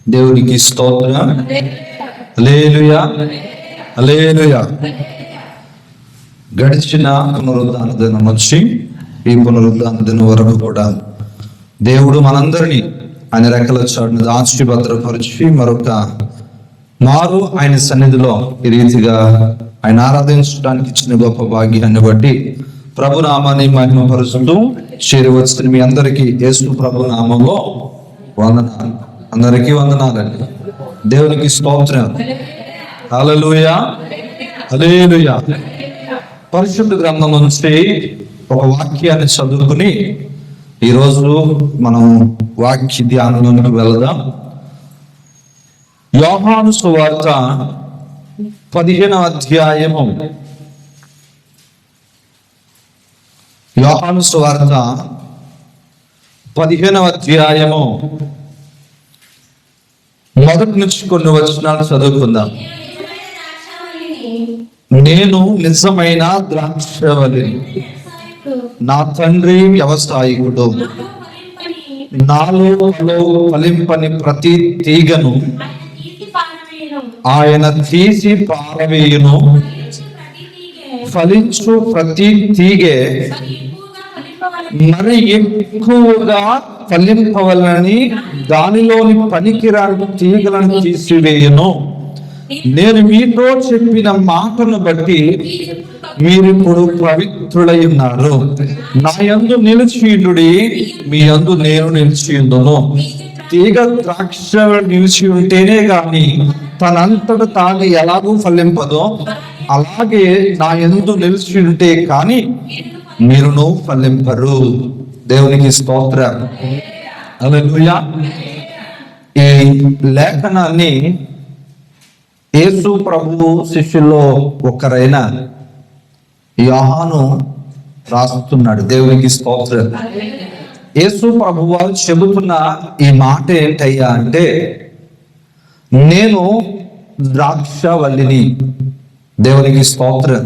దేవునికి స్తోత్రం. హల్లెలూయా, హల్లెలూయా. గడిచిన పునరుద్ధాన దినం వచ్చి ఈ పునరుద్ధాన దినం వరకు కూడా దేవుడు మనందరినీ ఆయన రెక్కల చాటును దాచి భద్రపరిచి మరొక మారు ఆయన సన్నిధిలో ఈ రీతిగా ఆయన ఆరాధించడానికి ఇచ్చిన గొప్ప భాగ్యాన్ని బట్టి ప్రభు నామాన్ని మహిమపరుస్తూ చేరవచ్చిన మీ అందరికీ యేసు ప్రభు నామంలో వందనాలు. అందరికీ వందనాలండి. దేవునికి స్తోత్రం. హల్లెలూయా, హల్లెలూయా. పరిశుద్ధ గ్రంథం నుంచి ఒక వాక్యాన్ని చదువుకుని ఈరోజు మనం వాక్య ధ్యానంలోకి వెళదాం. యోహాను సువార్త 15వ అధ్యాయము. యోహాను సువార్త 15వ అధ్యాయము మొదటి నుంచి కొన్ని వచనాలు చదువుకుందాం. నేను నిజమైన ద్రాక్షవల్లిని, నా తండ్రి వ్యవసాయకుడు. నాలో ఫలింపని ప్రతి తీగను ఆయన తీసి పారవేయును. ఫలించు ప్రతి తీగె మరి ఎక్కువగా ఫలింపవలని దానిలోని పనికిరాని తీగలను తీసివేయును. నేను మీతో చెప్పిన మాటను బట్టి మీరిప్పుడు పవిత్రులై ఉన్నారు. నా యందు నిలిచియుండుడి, మీ యందు నేను నిలిచియుందును. తీగ ద్రాక్ష నిలిచి ఉంటేనే గాని తనంతట తాను ఎలాగూ ఫలింపదో, అలాగే నా యందు నిలిచి ఉంటే కానీ మీరును ఫలింపరు. దేవునికి స్తోత్రం. హల్లెలూయా. ఈ లేఖనాన్ని యేసు ప్రభువు శిష్యుల్లో ఒకరైన యోహాను రాస్తున్నాడు. దేవునికి స్తోత్రం. యేసు ప్రభువు వారు చెబుతున్న ఈ మాట ఏంటయ్యా అంటే, నేను ద్రాక్షవల్లిని. దేవునికి స్తోత్రం.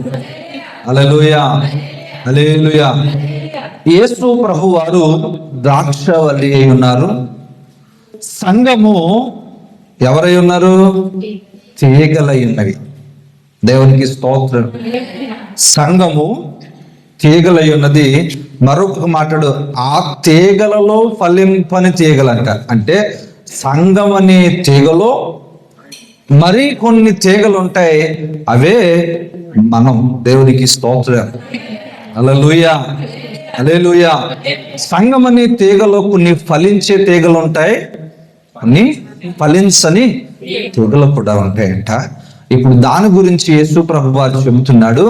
హల్లెలూయా, హల్లెలూయా. యేసు ప్రభు వారు ద్రాక్షవల్లి అయి ఉన్నారు. సంఘము ఎవరై ఉన్నారు? తీగలై ఉన్నవి. దేవునికి స్తోత్రం. సంఘము తీగలై ఉన్నది. మరొక మాటడు, ఆ తీగలలో ఫలింపని తీగలంట. అంటే సంఘం అనే తీగలో మరి కొన్ని తీగలు ఉంటాయి, అవే మనం. దేవునికి స్తోత్రం. హల్లెలూయా, హల్లెలూయా. సంఘం అనే తీగలో కొన్ని ఫలించే తీగలు ఉంటాయి, కొన్ని ఫలించని తీగలు కూడా ఉంటాయంట. ఇప్పుడు దాని గురించి యేసు ప్రభువు వారు చెబుతున్నాడు.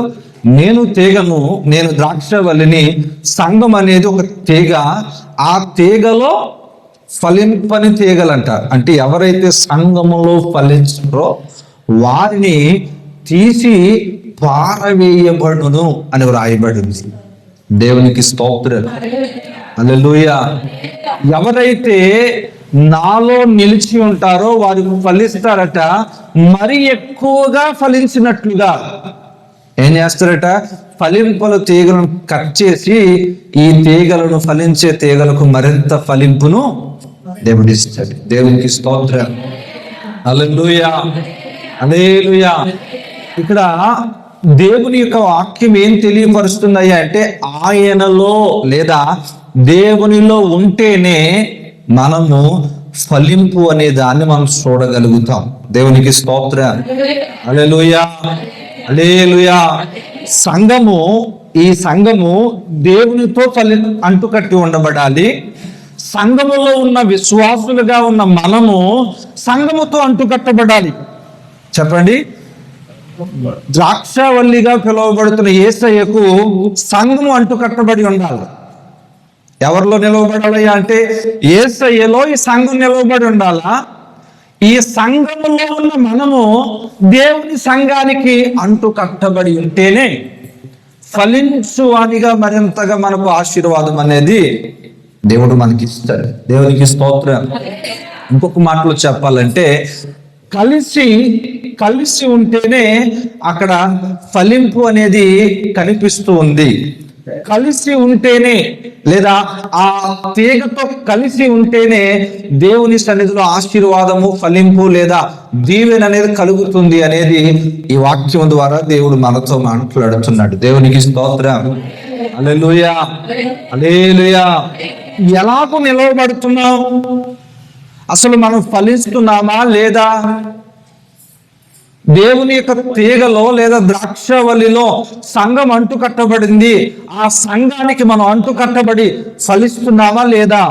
నేను తీగను, నేను ద్రాక్షవల్లిని. సంఘం అనేది ఒక తీగ, ఆ తీగలో ఫలింపని తీగలంట. అంటే ఎవరైతే సంఘములో ఫలించరో వారిని తీసి పారవేయబడును అని వ్రాయబడింది. దేవునికి స్తోత్రం. హల్లెలూయా. ఎవరైతే నాలో నిలిచి ఉంటారో వారు ఫలిస్తారట. మరి ఎక్కువగా ఫలించినట్లుగా ఏం చేస్తారట? ఫలింపుల తీగలను కట్ చేసి ఈ తీగలను, ఫలించే తీగలకు మరింత ఫలింపును దేవుడిస్తాడు. దేవునికి స్తోత్రం. హల్లెలూయా, హల్లెలూయా. ఇక్కడ దేవుని యొక్క వాక్యం ఏం తెలియపరుస్తుందయ్యా అంటే, ఆయనలో లేదా దేవునిలో ఉంటేనే మనము ఫలింపు అనే దాన్ని మనం చూడగలుగుతాం. దేవునికి స్తోత్రం. హల్లెలూయా, హల్లెలూయా. సంఘము, ఈ సంఘము దేవునితో అంటుకట్టి ఉండబడాలి. సంఘములో ఉన్న విశ్వాసులుగా ఉన్న మనము సంఘముతో అంటుకట్టబడాలి. చెప్పండి. ద్రాక్షవల్లిగా పిలువబడుతున్న యేసయ్యకు సంఘము అంటుకట్టబడి ఉండాలి. ఎవరిలో నిలవబడాలి అంటే యేసయ్యలో ఈ సంఘం నిలవబడి ఉండాలా. ఈ సంఘములో ఉన్న మనము దేవుని సంఘానికి అంటుకట్టబడి ఉంటేనే ఫలించువానిగా మరింతగా మనకు ఆశీర్వాదం అనేది దేవుడు మనకి ఇస్తాడు. దేవునికి స్తోత్రం. ఇంకొక మాటలో చెప్పాలంటే, కలిసి ఉంటేనే అక్కడ ఫలింపు అనేది కనిపిస్తూ ఉంది. కలిసి ఉంటేనే, లేదా ఆ తీగతో కలిసి ఉంటేనే దేవుని సన్నిధిలో ఆశీర్వాదము, ఫలింపు లేదా దీవెన అనేది కలుగుతుంది అనేది ఈ వాక్యం ద్వారా దేవుడు మనతో మాట్లాడుతున్నాడు. దేవునికి స్తోత్రం. హల్లెలూయా, హల్లెలూయా. ఎలాగో నిలవబడుతున్నాం? అసలు మనం ఫలిస్తున్నామా లేదా? దేవుని యొక్క తీగలో లేదా ద్రాక్షవల్లిలో సంఘం అంటు కట్టబడింది. ఆ సంఘానికి మనం అంటు కట్టబడి ఫలిస్తున్నామా లేదా?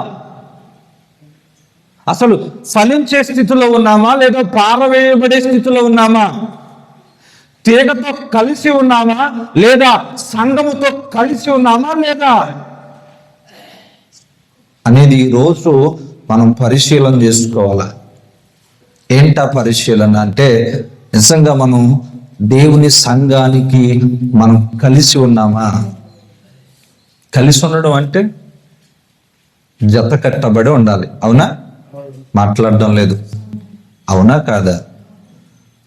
అసలు ఫలించే స్థితిలో ఉన్నామా లేదా పారవేయబడే స్థితిలో ఉన్నామా? తీగతో కలిసి ఉన్నామా లేదా సంఘముతో కలిసి ఉన్నామా లేదా అనేది ఈరోజు మనం పరిశీలన చేసుకోవాలి. ఏంటా పరిశీలన అంటే, నిజంగా మనం దేవుని సంఘానికి మనం కలిసి ఉన్నామా? కలిసి ఉండడం అంటే జత కట్టబడి ఉండాలి. అవునా? మాట్లాడడం లేదు. అవునా కాదా?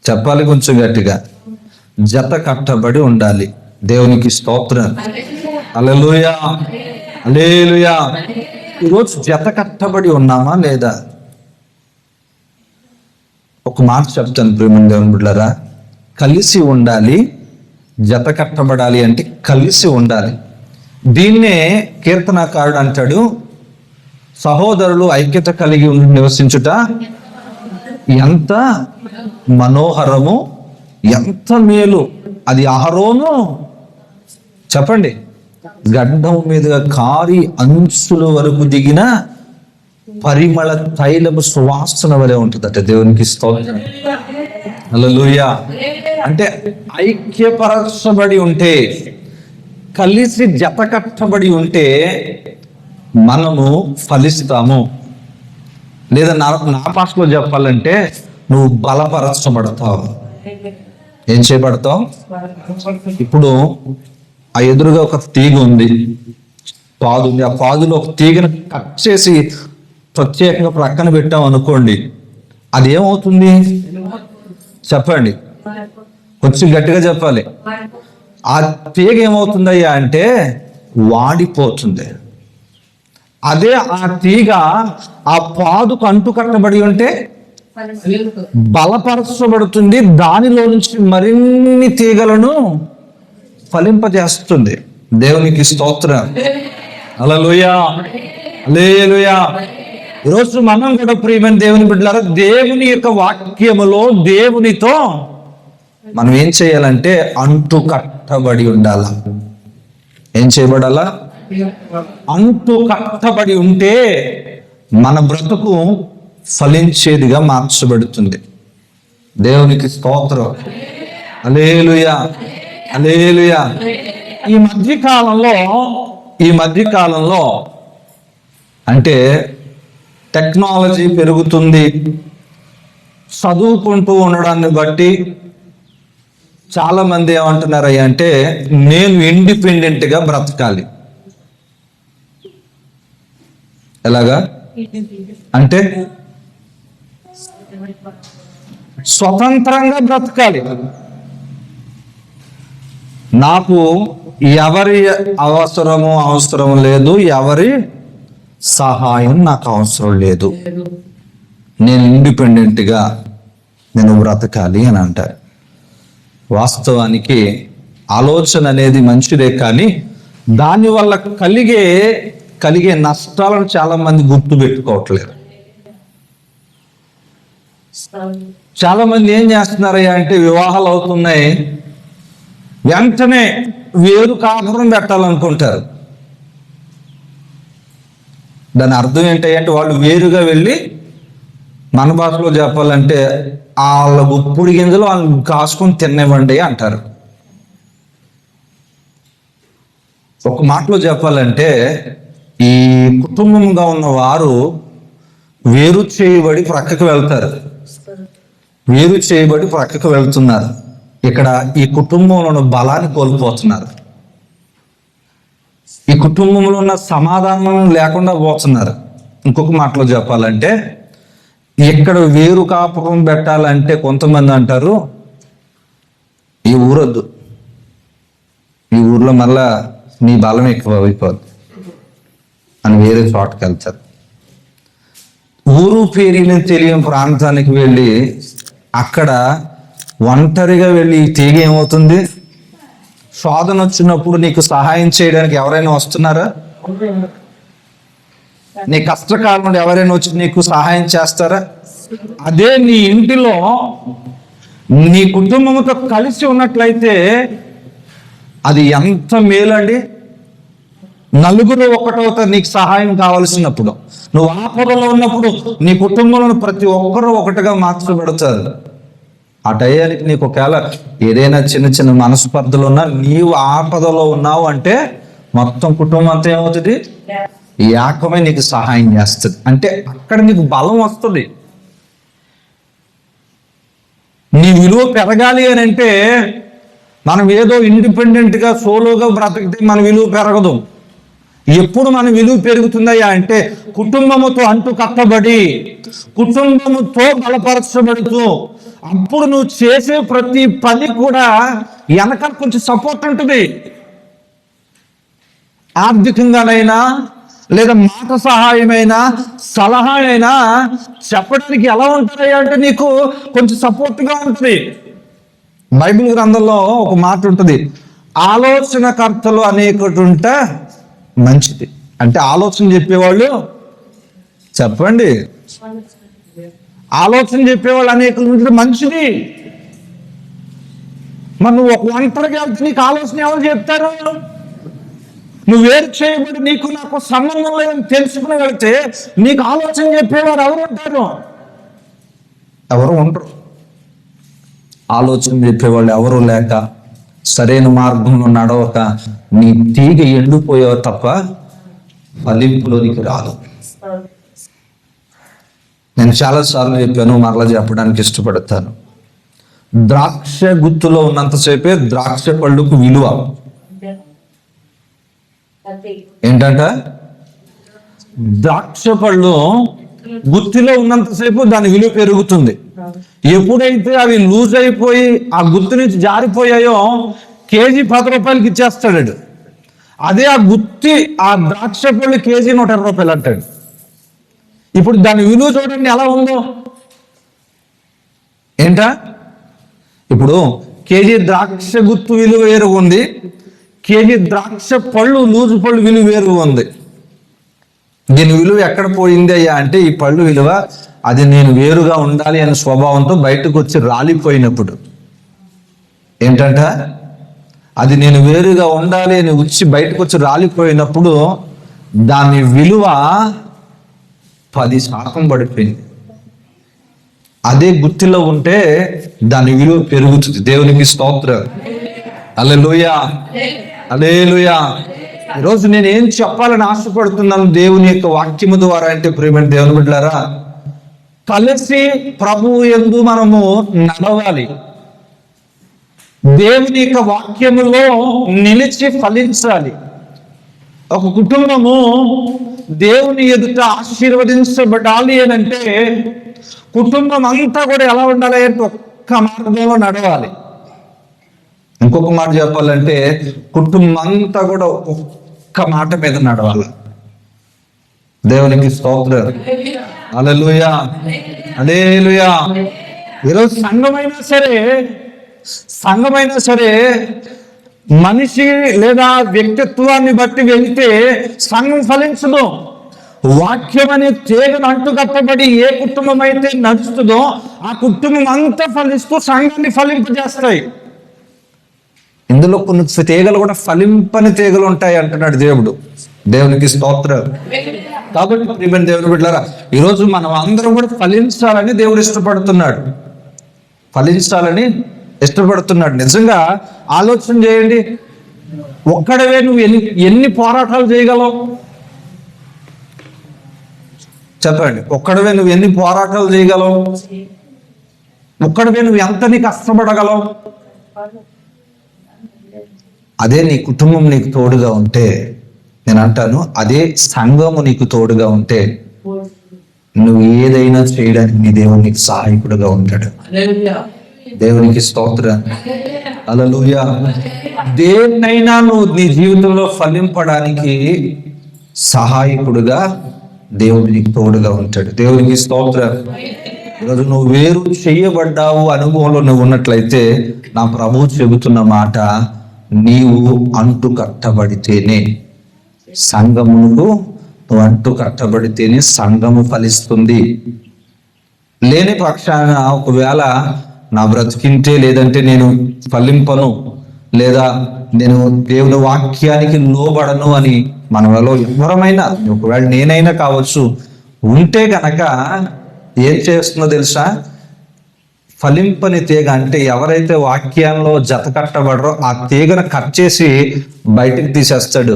చెప్పాలి కొంచెం గట్టిగా. జత కట్టబడి ఉండాలి. దేవునికి స్తోత్రం. హల్లెలూయా, హల్లెలూయా. ఈరోజు జత కట్టబడి ఉన్నామా లేదా? ఒక మాట చెప్తాను ప్రియమైన దేవుని బిడ్డలారా, కలిసి ఉండాలి. జత కట్టబడాలి అంటే కలిసి ఉండాలి. దీన్నే కీర్తనాకారుడు అంటాడు, సహోదరులు ఐక్యత కలిగి నివసించుట ఎంత మనోహరము, ఎంత మేలు. అది అహరోను చెప్పండి గడ్డం మీదుగా కారి అంచుల వరకు దిగిన పరిమళ తైలము సువాసన వలె ఉంటుందట. దేవునికి స్తోత్రం. హల్లెలూయా. అంటే ఐక్యపరచబడి ఉంటే, కలిసి జత కట్టబడి ఉంటే మనము ఫలిస్తాము. లేదా నా భాషలో చెప్పాలంటే నువ్వు బలపరచబడతావు. ఏం చేయబడతావు? ఇప్పుడు ఆ ఎదురుగా ఒక తీగ ఉంది, పాదు ఉంది. ఆ పాదులో ఒక తీగను కట్ చేసి ప్రత్యేకంగా ప్రక్కన పెట్టాం అనుకోండి, అది ఏమవుతుంది చెప్పండి, కొంచెం గట్టిగా చెప్పాలి. ఆ తీగ ఏమవుతుందయ్యా అంటే వాడిపోతుంది. అదే ఆ తీగ ఆ పాదుకు అంటు కట్టబడి ఉంటే బలపరచబడుతుంది. దానిలో నుంచి మరిన్ని తీగలను ఫలింపజేస్తుంది. దేవునికి స్తోత్రం. హల్లెలూయా, హల్లెలూయా. ఈరోజు మనం కూడా ప్రియమైన దేవుని బిడ్డలారా, దేవుని యొక్క వాక్యములో దేవునితో మనం ఏం చేయాలంటే అంటు కట్టబడి ఉండాల. ఏం చేయబడాలా? అంటు కట్టబడి ఉంటే మన బ్రతుకు ఫలించేదిగా మార్చబడుతుంది. దేవునికి స్తోత్రం. హల్లెలూయా, హల్లెలూయా. ఈ మధ్యకాలంలో అంటే టెక్నాలజీ పెరుగుతుంది. చదువుకుంటూ ఉండడాన్ని బట్టి చాలా మంది ఏమంటున్నారు అంటే నేను ఇండిపెండెంట్గా బ్రతకాలి. ఎలాగా అంటే స్వతంత్రంగా బ్రతకాలి. నాకు ఎవరి అవసరం లేదు, ఎవరి సహాయం నాకు అవసరం లేదు, నేను ఇండిపెండెంట్గా నేను బ్రతకాలి అని అంటారు. వాస్తవానికి ఆలోచన అనేది మంచిదే, కానీ దానివల్ల కలిగే నష్టాలను చాలా మంది గుర్తు పెట్టుకోవట్లేదు. చాలా మంది ఏం చేస్తున్నారయ్యా అంటే వివాహాలు అవుతున్నాయి, వెంటనే వేరు కాపురం పెట్టాలనుకుంటారు. దాని అర్థం ఏంటంటే వాళ్ళు వేరుగా వెళ్ళి, మన భాషలో చెప్పాలంటే వాళ్ళ గుప్పుడు గింజలు వాళ్ళని కాసుకొని తినేవ్వండి అంటారు. ఒక మాటలో చెప్పాలంటే ఈ కుటుంబంగా ఉన్న వారు వేరు చేయబడి ప్రక్కకు వెళ్తున్నారు. ఇక్కడ ఈ కుటుంబంలో ఉన్న బలాన్ని కోల్పోతున్నారు. ఈ కుటుంబంలో ఉన్న సమాధానం లేకుండా పోతున్నారు. ఇంకొక మాటలో చెప్పాలంటే ఇక్కడ వేరు కాపురం పెట్టాలంటే కొంతమంది అంటారు ఈ ఊరొద్దు, ఈ ఊర్లో మళ్ళా నీ బలం ఎక్కువ అయిపోద్ది అని వేరే చోటకి వెళ్తారు. ఊరు పేరుని తెలియని ప్రాంతానికి వెళ్ళి అక్కడ ఒంటరిగా వెళ్ళి ఈ తీగ ఏమవుతుంది? శోధన వచ్చినప్పుడు నీకు సహాయం చేయడానికి ఎవరైనా వస్తున్నారా? నీ కష్టకాలంలో ఎవరైనా వచ్చి నీకు సహాయం చేస్తారా? అదే నీ ఇంటిలో నీ కుటుంబంతో కలిసి ఉన్నట్లయితే అది ఎంత మేలండి. నలుగురు ఒకటవుతారు నీకు సహాయం కావలసినప్పుడు. నువ్వు ఆపదలో ఉన్నప్పుడు నీ కుటుంబంలో ప్రతి ఒక్కరూ ఒకటిగా మార్చబడతారు. ఆ టయానికి నీకు ఒకవేళ ఏదైనా చిన్న చిన్న మనస్పర్ధలు ఉన్నా, నీవు ఆపదలో ఉన్నావు అంటే మొత్తం కుటుంబం అంతా ఏమవుతుంది? ఏకమై నీకు సహాయం చేస్తుంది. అంటే అక్కడ నీకు బలం వస్తుంది. నీ విలువ పెరగాలి అని అంటే మనం ఏదో ఇండిపెండెంట్గా సోలోగా బ్రతికితే మన విలువ పెరగదు. ఎప్పుడు మన విలువ పెరుగుతుందయ్యా అంటే కుటుంబముతో అంటు కట్టబడి, కుటుంబముతో బలపరచబడుతూ, అప్పుడు నువ్వు చేసే ప్రతి పని కూడా వెనక కొంచెం సపోర్ట్ ఉంటుంది. ఆర్థికంగానైనా లేదా మాట సహాయమైనా సలహా అయినా చెప్పడానికి ఎలా ఉంటాయా అంటే నీకు కొంచెం సపోర్ట్గా ఉంటుంది. బైబిల్ గ్రంథంలో ఒక మాట ఉంటుంది, ఆలోచనకర్తలు అనేకటి ఉంటే మంచిది. అంటే ఆలోచన చెప్పేవాళ్ళు, చెప్పండి, ఆలోచన చెప్పేవాళ్ళు అనేకలు ఉంటే మంచిది. మరి నువ్వు ఒక ఒంటరిగా వెళ్తే నీకు ఆలోచన ఎవరు చెప్తారు? నువ్వు వేరు చేయబడి నీకు నాకు సంబంధం లేదని తెలుసుకుని వెళ్తే నీకు ఆలోచన చెప్పేవారు ఎవరు ఉంటారు? ఎవరు ఉండరు. ఆలోచన చెప్పేవాళ్ళు ఎవరు లేక సరైన మార్గంలో నడవక నీ తీగ ఎండిపోయావు తప్ప ఫలింపులోనికి రాదు. నేను చాలాసార్లు చెప్పాను, మరలా చెప్పడానికి ఇష్టపడతాను. ద్రాక్ష గుత్తులో ఉన్నంతసేపే ద్రాక్ష పళ్ళుకు విలువ. ఏంటంట? ద్రాక్ష పళ్ళు గుత్తిలో ఉన్నంతసేపు దాని విలువ పెరుగుతుంది. ఎప్పుడైతే అవి లూజ్ అయిపోయి ఆ గుత్తి నుంచి జారిపోయాయో కేజీ 10 రూపాయలకి ఇచ్చేస్తాడు. అదే ఆ గుత్తి ఆ ద్రాక్ష పళ్ళు కేజీ 120 రూపాయలు అంటాడు. ఇప్పుడు దాని విలువ చూడండి ఎలా ఉందో. ఏంటా? ఇప్పుడు కేజీ ద్రాక్ష గుత్తు విలువ వేరుగా ఉంది, కేజీ ద్రాక్ష పళ్ళు లూజు పళ్ళు విలువ వేరుగా ఉంది. దీని విలువ ఎక్కడ పోయింది అయ్యా అంటే ఈ పళ్ళు విలువ అది నేను వేరుగా ఉండాలి అనే స్వభావంతో బయటకు వచ్చి రాలిపోయినప్పుడు. ఏంటంట? అది నేను వేరుగా ఉండాలి అని వచ్చి బయటకు వచ్చి రాలిపోయినప్పుడు దాని విలువ 10% పడిపోయింది. అదే గుత్తిలో ఉంటే దాని విలువ పెరుగుతుంది. దేవునికి స్తోత్రం. హల్లెలూయా, హల్లెలూయా. ఈరోజు నేను ఏం చెప్పాలని ఆశపడుతున్నాను దేవుని యొక్క వాక్యము ద్వారా అంటే, ప్రియమైన దేవుని బిడ్డలారా, కలిసి ప్రభువు యందు మనము నడవాలి. దేవుని యొక్క వాక్యములో నిలిచి ఫలించాలి. ఒక కుటుంబము దేవుని ఎదుట ఆశీర్వదించబడాలి అని అంటే కుటుంబం అంతా కూడా ఎలా ఉండాలి అంటే ఒక్క మార్గంలో నడవాలి. ఇంకొక మాట చెప్పాలంటే కుటుంబం అంతా కూడా ఒక్క మాట మీద నడవాలి. దేవునికి స్తోత్రం. హల్లెలూయా, హల్లెలూయా. ఈరోజు సంఘమైనా సరే మనిషి లేదా వ్యక్తిత్వాన్ని బట్టి వెళితే సంఘం ఫలించదు. వాక్యం అనే తీగను అంటుకట్టబడి ఏ కుటుంబం అయితే నడుస్తుందో ఆ కుటుంబం అంతా ఫలిస్తూ సంఘాన్ని ఫలింపజేస్తాయి. ఇందులో కొన్ని తీగలు కూడా ఫలింపని తీగలు ఉంటాయి అంటున్నాడు దేవుడు. దేవునికి స్తోత్రం. కాబట్టి ప్రియమైన దేవుని బిడ్డలారా, ఈరోజు మనం అందరం కూడా ఫలించాలని దేవుడు ఇష్టపడుతున్నాడు. ఫలించాలని ఇష్టపడుతున్నాడు. నిజంగా ఆలోచన చేయండి. ఒక్కడవే నువ్వు ఎన్ని పోరాటాలు చేయగలవు? చెప్పండి. ఒక్కడవే నువ్వు ఎన్ని పోరాటాలు చేయగలవు? ఒక్కడవే నువ్వు ఎంత నీ కష్టపడగలవు? అదే నీ కుటుంబం నీకు తోడుగా ఉంటే, నేను అంటాను అదే సంఘము నీకు తోడుగా ఉంటే నువ్వు ఏదైనా చేయడానికి నీ దేవుడు నీకు సహాయకుడుగా ఉంటాడు. దేవునికి స్తోత్రం. హల్లెలూయా. దేన్నైనా నువ్వు నీ జీవితంలో ఫలింపడానికి సహాయకుడుగా దేవుడు నీకు తోడుగా ఉంటాడు. దేవునికి స్తోత్రం. ఈరోజు నువ్వు వేరు చేయబడ్డావు అనుభవంలో నువ్వు ఉన్నట్లయితే నా ప్రభువు చెబుతున్న మాట, నీవు అంటు కట్టబడితేనే సంఘమునకు, నువ్వు అంటు కట్టబడితేనే సంఘము ఫలిస్తుంది. లేని పక్షాన ఒకవేళ నా బ్రతికింటే, లేదంటే నేను ఫలింపను, లేదా నేను దేవుని వాక్యానికి లోబడను అని మనలో ఎవరమైనా, ఒకవేళ నేనైనా కావచ్చు, ఉంటే గనక ఏం చేస్తుందో తెలుసా? ఫలింపని తీగ, అంటే ఎవరైతే వాక్యంలో జత కట్టబడరో ఆ తీగను కట్ చేసి బయటికి తీసేస్తాడు.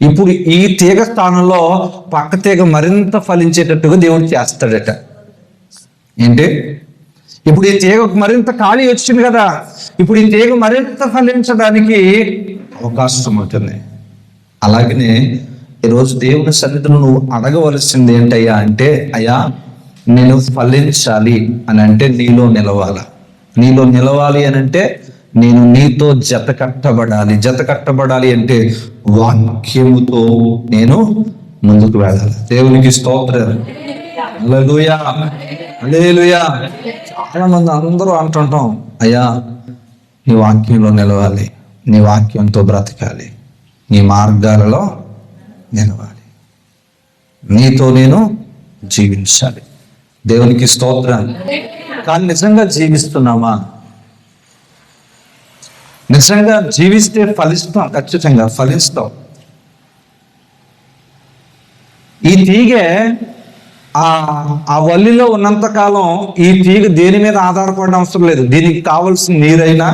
ఇప్పుడు ఈ తీగ స్థానంలో పక్క తీగ మరింత ఫలించేటట్టుగా దేవుడు చేస్తాడట. ఏంటి? ఇప్పుడు ఈ తీగ మరింత ఖాళీ వచ్చింది కదా, ఇప్పుడు ఈ తీగ మరింత ఫలించడానికి అవకాశం ఉంటుంది. అలాగనే ఈరోజు దేవుని సన్నిధిలో నువ్వు అడగవలసింది ఏంటయ్యా అంటే, అయ్యా నేను ఫలించాలి అని అంటే నీలో నిలవాలి. నీలో నిలవాలి అని అంటే నేను నీతో జత కట్టబడాలి. జత కట్టబడాలి అంటే వాక్యముతో నేను ముందుకు వెళ్ళాలి. దేవునికి స్తోత్రం. హల్లెలూయా, హల్లెలూయా. చాలా మంది అందరూ అంటుంటాం, అయ్యా నీ వాక్యంలో నిలవాలి, నీ వాక్యంతో బ్రతకాలి, నీ మార్గాలలో నిలవాలి, నీతో నేను జీవించాలి. దేవునికి స్తోత్రం. కానీ నిజంగా జీవిస్తున్నామా? నిజంగా జీవిస్తే ఫలిస్తాం, ఖచ్చితంగా ఫలిస్తాం. ఈ తీగ ఆ వల్లిలో ఉన్నంత కాలం ఈ తీగ దేని మీద ఆధారపడడం అవసరం లేదు. దీనికి కావలసిన నీరైనా,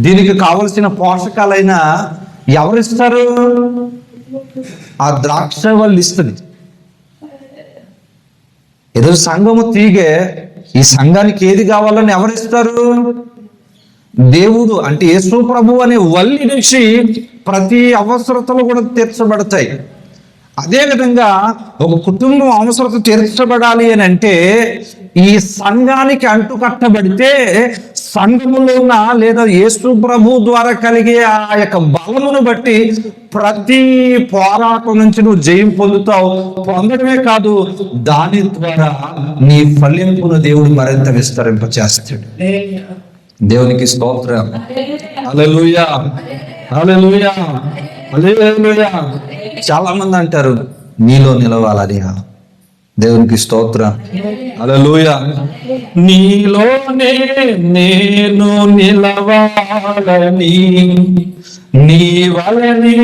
దీనికి కావలసిన పోషకాలైనా ఎవరిస్తారు? ఆ ద్రాక్ష వల్లి ఇస్తుంది. ఈరోజు సంఘము తీగే, ఈ సంఘానికి ఏది కావాలని ఎవరిస్తారు? దేవుడు, అంటే యేసు ప్రభు అనే వల్లి నుంచి ప్రతి అవసరతలు కూడా తీర్చబడతాయి. అదేవిధంగా ఒక కుటుంబం అవసరత తీర్చబడాలి అని అంటే ఈ సంఘానికి అంటు కట్టబడితే సంఘములో ఉన్న, లేదా యేసు ప్రభు ద్వారా కలిగే ఆ యొక్క బలమును బట్టి ప్రతి పోరాటం నుంచి నువ్వు జయం పొందుతావు. పొందడమే కాదు, దాని ద్వారా నీ ఫలింపును దేవుడు మరింత విస్తరింప చేస్తాడు. దేవునికి స్తోత్రం. హల్లెలూయా, హల్లెలూయా, హల్లెలూయా. చాలా మంది అంటారు నీలో నిలవాలని. దేవునికి స్తోత్రం. హల్లెలూయా. నీలోనే నేను నిలవాలని, నీ వలనే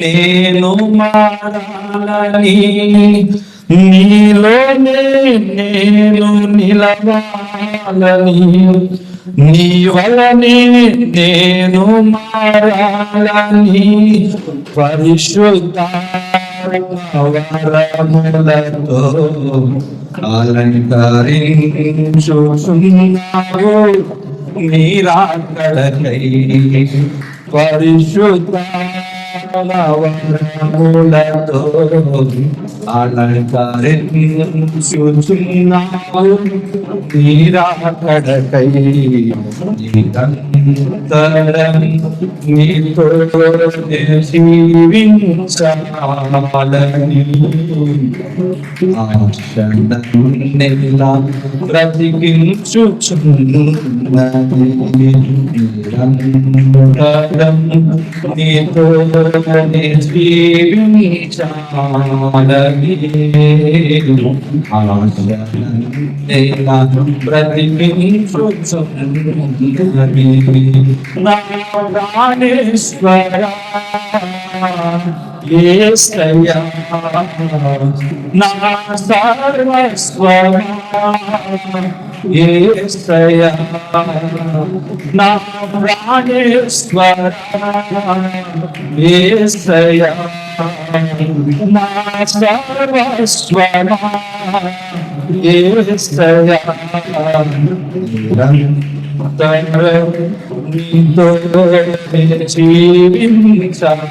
నేను మారాలని, నీలోనే నేను నిలవాలని, నీ వలనే నేను మారాలని, పరిశుద్ధ వరములతో అలంకరించుచున్నావు నీరాకడకై. పరిశుద్ధ వరములతో అలంకరించుచున్నావు నీరాకడకై. నిరంతరం నీతో జీవించాలని ఆశనెలా బ్రతికించుచున్నది. నిరంతరం నీతో జీవించాలని ఆశనెలా బ్రతికించుచున్నది. నా ప్రాణేశ్వరా యేసయ్యా, నా సర్వస్వమా యేసయ్యా, నా ప్రాణేశ్వరా యేసయ్యా, నా సర్వస్వమా యేసయ్యా. నీతో జీవించాలని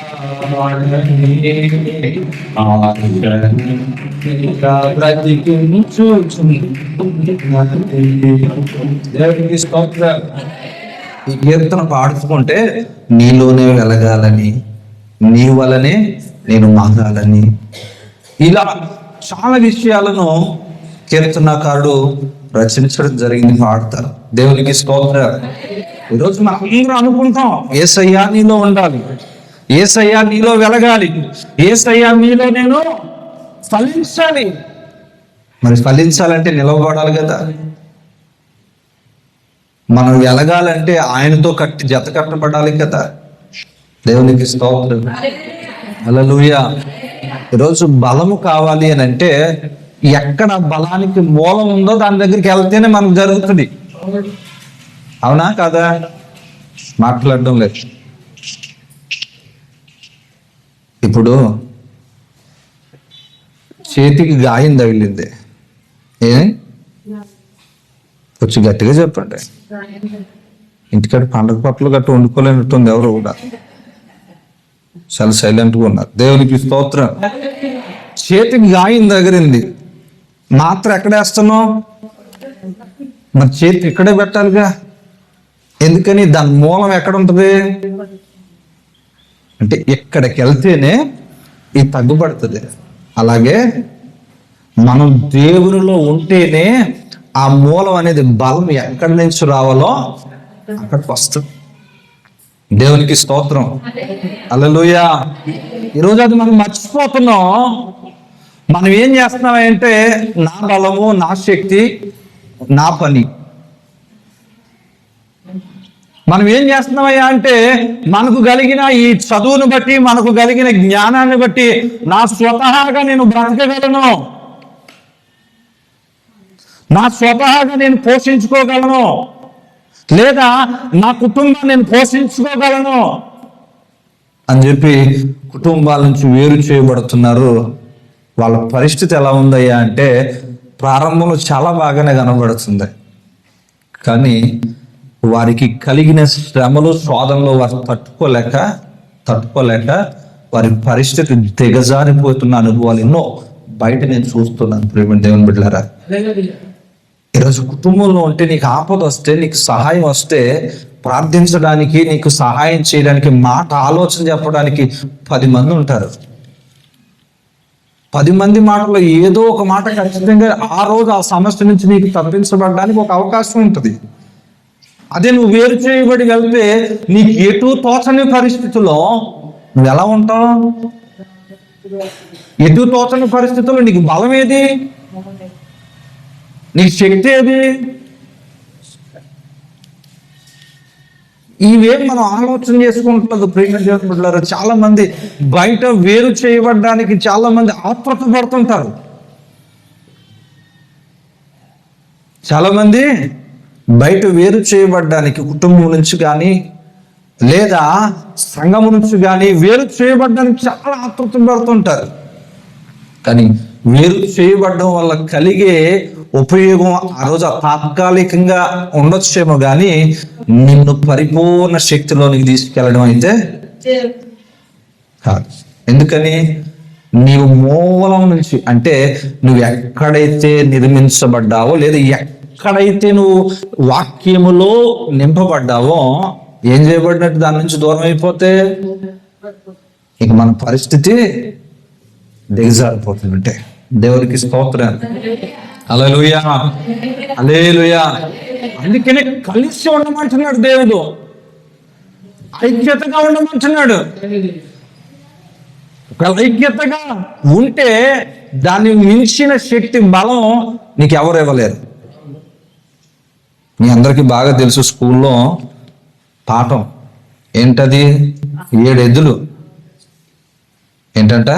దేవునికి స్తోత్రం. ఈ కీర్తన పాడుకుంటే నీలోనే వెలగాలని, నీ వలనే నేను మారాలని, ఇలా చాలా విషయాలను కీర్తనకారుడు రచించడం జరిగింది. పాడతారు. దేవునికి స్తోత్రం. ఈరోజు మనం అందరూ అనుకుంటాం యేసయ్యా నీలో ఉండాలి, యేసయ్యా నీలో వెలగాలి, యేసయ్యా నీలో నేను ఫలించాలి. మరి ఫలించాలంటే నిలవబడాలి కదా. మనం వెలగాలంటే ఆయనతో జత కట్టబడాలి కదా. దేవునికి స్తోత్రం. హల్లెలూయా. ఈరోజు బలము కావాలి అని అంటే ఎక్కడ బలానికి మూలం ఉందో దాని దగ్గరికి వెళ్తేనే మనకు జరుగుతుంది. అవునా కదా? మాట్లాడడం లేదు. ఇప్పుడు చేతికి గాయం తగిలింది, కొంచెం గట్టిగా చెప్పండి. ఇంటికాడ పండగ పట్ల గట్టు వండుకోలేనట్టుంది ఎవరు కూడా, చాలా సైలెంట్గా ఉన్నారు. దేవునికి స్తోత్రం. చేతికి గాయం తగిలింది, మాత్రం ఎక్కడేస్తున్నావు? మరి చేతి ఇక్కడే పెట్టాలిగా. ఎందుకని? దాని మూలం ఎక్కడ ఉంటుంది అంటే ఇక్కడికి వెళ్తేనే ఇది తగ్గుపడుతుంది. అలాగే మనం దేవునిలో ఉంటేనే ఆ మూలం అనేది బలం ఎక్కడి నుంచి రావాలో అక్కడికి వస్తుంది. దేవునికి స్తోత్రం. హల్లెలూయా. ఈరోజు అది మనం మర్చిపోతున్నాం. మనం ఏం చేస్తున్నామంటే నా బలము, నా శక్తి, నా పని. మనం ఏం చేస్తున్నామయ్యా అంటే మనకు కలిగిన ఈ చదువును బట్టి, మనకు కలిగిన జ్ఞానాన్ని బట్టి నా స్వతహాగా నేను బ్రతకగలను, నా స్వతహాగా నేను పోషించుకోగలను, లేదా నా కుటుంబాన్ని నేను పోషించుకోగలను అని చెప్పి కుటుంబాల నుంచి వేరు చేయబడుతున్నారు. వాళ్ళ పరిస్థితి ఎలా ఉందయ్యా అంటే ప్రారంభంలో చాలా బాగానే కనబడుతుంది, కానీ వారికి కలిగిన శ్రమలు, శోధనలు వారు తట్టుకోలేక వారి పరిస్థితి దిగజారిపోతున్న అనుభవాలు ఎన్నో బయట నేను చూస్తున్నాను. ప్రేమ దేవుని బిడ్డలారా, ఈరోజు కుటుంబంలో ఉంటే నీకు ఆపద వస్తే, నీకు సహాయం వస్తే ప్రార్థించడానికి, నీకు సహాయం చేయడానికి, మాట ఆలోచన చెప్పడానికి 10 మంది ఉంటారు. 10 మంది మాటలో ఏదో ఒక మాట ఖచ్చితంగా ఆ రోజు ఆ సమస్య నుంచి నీకు తప్పించబడడానికి ఒక అవకాశం ఉంటుంది. అదే నువ్వు వేరు చేయబడి వెళ్తే నీకు ఎటు తోచని పరిస్థితుల్లో నువ్వు ఎలా ఉంటావు? ఎటు తోచని పరిస్థితుల్లో నీకు బలం ఏది? నీకు శక్తి ఏది? ఇవేం మనం ఆలోచన చేసుకుంటున్నది. ప్రేమ చేసుకుంటున్నారు. చాలా మంది బయట వేరు చేయబడడానికి చాలా మంది ఆత్రుత పడుతుంటారు. చాలా మంది బయట వేరు చేయబడ్డానికి, కుటుంబం నుంచి కానీ లేదా సంఘం నుంచి కానీ వేరు చేయబడ్డానికి చాలా ఆతృత పడుతుంటారు. కానీ వేరు చేయబడడం వల్ల కలిగే ఉపయోగం ఆ రోజు తాత్కాలికంగా ఉండొచ్చేమో కానీ నిన్ను పరిపూర్ణ శక్తిలోనికి తీసుకెళ్ళడం అయితే కాదు. ఎందుకని? నీవు మూలం నుంచి, అంటే నువ్వు ఎక్కడైతే నిర్మించబడ్డావో లేదా ఎక్కడైతే నువ్వు వాక్యములో నింపబడ్డావో, ఏం చేయబడినట్టు దాని నుంచి దూరం అయిపోతే ఇక మన పరిస్థితి దిగజారిపోతుందంటే. దేవునికి స్తోత్రం. హల్లెలూయా, హల్లెలూయా. అందుకనే కలిసి ఉండమంటున్నాడు దేవుడు, ఐక్యతగా ఉండమంటున్నాడు. ఐక్యతగా ఉంటే దాన్ని మించిన శక్తి, బలం నీకు ఎవరు ఇవ్వలేరు. మీ అందరికీ బాగా తెలుసు, స్కూల్లో పాఠం ఏంటది? 7 ఎద్దులు. ఏంటంట?